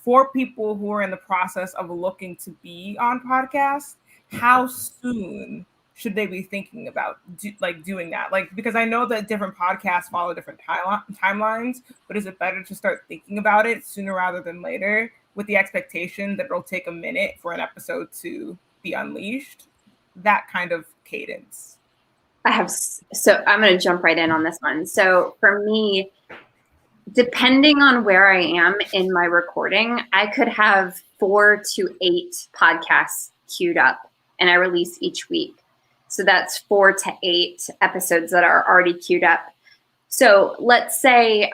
for people who are in the process of looking to be on podcasts, how soon should they be thinking about doing that? Like, because I know that different podcasts follow different timelines, but is it better to start thinking about it sooner rather than later with the expectation that it'll take a minute for an episode to be unleashed? That kind of cadence. So I'm going to jump right in on this one. So for me, depending on where I am in my recording, I could have 4 to 8 podcasts queued up and I release each week. So that's 4 to 8 episodes that are already queued up. So let's say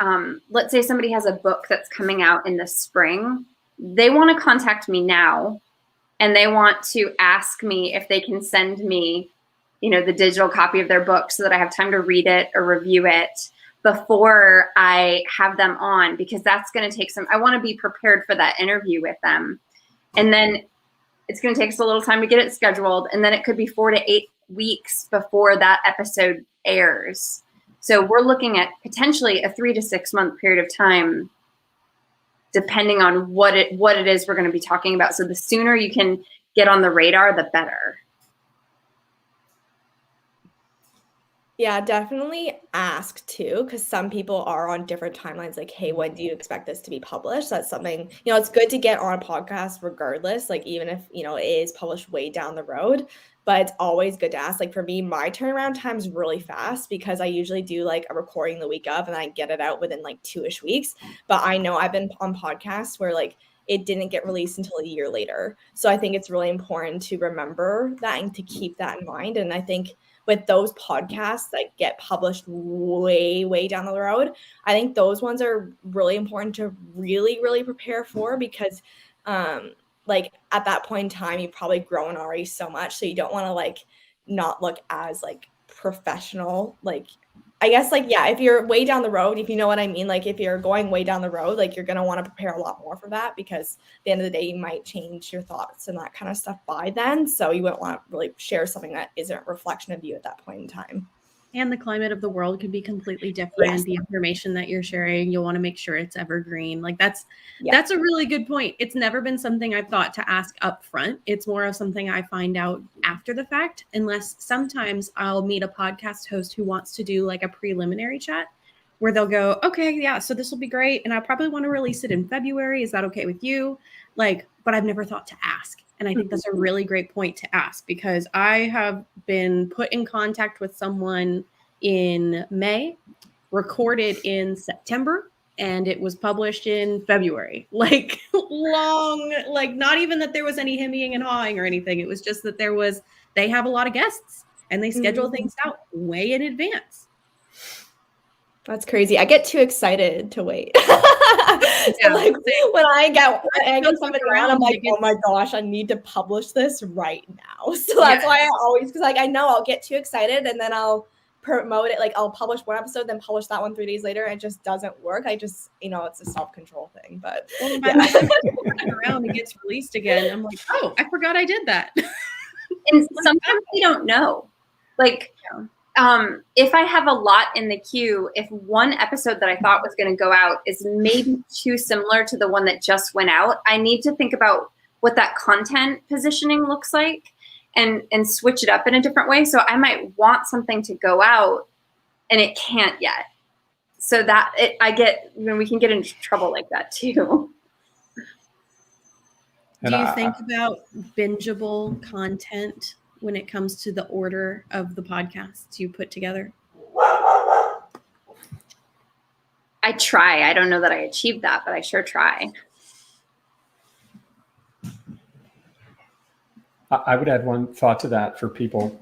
somebody has a book that's coming out in the spring. They want to contact me now and they want to ask me if they can send me, the digital copy of their book so that I have time to read it or review it before I have them on, because that's going to take I want to be prepared for that interview with them. And then it's going to take us a little time to get it scheduled. And then it could be 4 to 8 weeks before that episode airs. So we're looking at potentially a 3 to 6 month period of time, depending on what it is we're going to be talking about. So the sooner you can get on the radar, the better. Yeah, definitely ask too, because some people are on different timelines. Like, hey, when do you expect this to be published? That's something, it's good to get on a podcast regardless, like even if, it is published way down the road, but it's always good to ask. Like for me, my turnaround time is really fast because I usually do like a recording the week of and I get it out within like 2-ish weeks. But I know I've been on podcasts where like it didn't get released until a year later. So I think it's really important to remember that and to keep that in mind. And I think with those podcasts that get published way, way down the road, I think those ones are really important to really, really prepare for because like at that point in time, you've probably grown already so much. So you don't want to like not look as like professional, like I guess like, yeah, if you're way down the road, if you know what I mean, like if you're going way down the road, like you're going to want to prepare a lot more for that because at the end of the day, you might change your thoughts and that kind of stuff by then. So you wouldn't want to really share something that isn't a reflection of you at that point in time. And the climate of the world could be completely different. Yes. The information that you're sharing, you'll want to make sure it's evergreen. Like that's a really good point. It's never been something I've thought to ask up front. It's more of something I find out after the fact, unless sometimes I'll meet a podcast host who wants to do like a preliminary chat where they'll go, okay, yeah, so this will be great. And I probably want to release it in February. Is that okay with you? Like, but I've never thought to ask. And I think that's a really great point to ask because I have been put in contact with someone in May, recorded in September, and it was published in February. Like long, like not even that there was any hemming and hawing or anything. It was just that they have a lot of guests and they schedule things out way in advance. That's crazy. I get too excited to wait. So like when I get something around, I'm like, oh my gosh, I need to publish this right now. So that's why I always, because like I know I'll get too excited and then I'll promote it. Like I'll publish one episode, then publish that one 3 days later. It just doesn't work. I just, it's a self-control thing. But by the time it's running around and gets released again, I'm like, oh, I forgot I did that. And sometimes we don't know. Like, if I have a lot in the queue, if one episode that I thought was going to go out is maybe too similar to the one that just went out, I need to think about what that content positioning looks like and switch it up in a different way. So I might want something to go out and it can't yet. So that we can get into trouble like that too. Do you think about bingeable content when it comes to the order of the podcasts you put together? I try. I don't know that I achieved that, but I sure try. I would add one thought to that for people,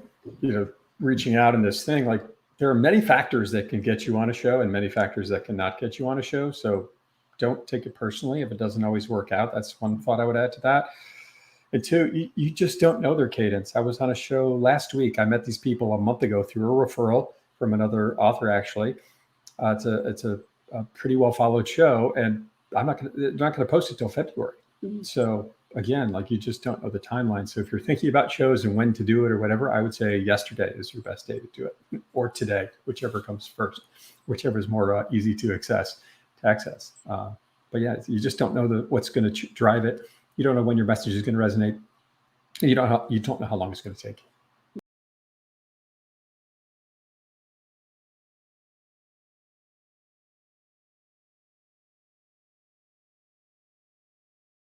reaching out in this thing. Like there are many factors that can get you on a show and many factors that cannot get you on a show. So don't take it personally if it doesn't always work out. That's one thought I would add to that. And two, you just don't know their cadence. I was on a show last week. I met these people a month ago through a referral from another author, actually. It's a pretty well followed show, and they're not going to post it till February. Mm-hmm. So again, like you just don't know the timeline. So if you're thinking about shows and when to do it or whatever, I would say yesterday is your best day to do it, or today, whichever comes first, whichever is more easy to access. But yeah, you just don't know what's going to drive it. You don't know when your message is going to resonate, and you don't know how long it's going to take.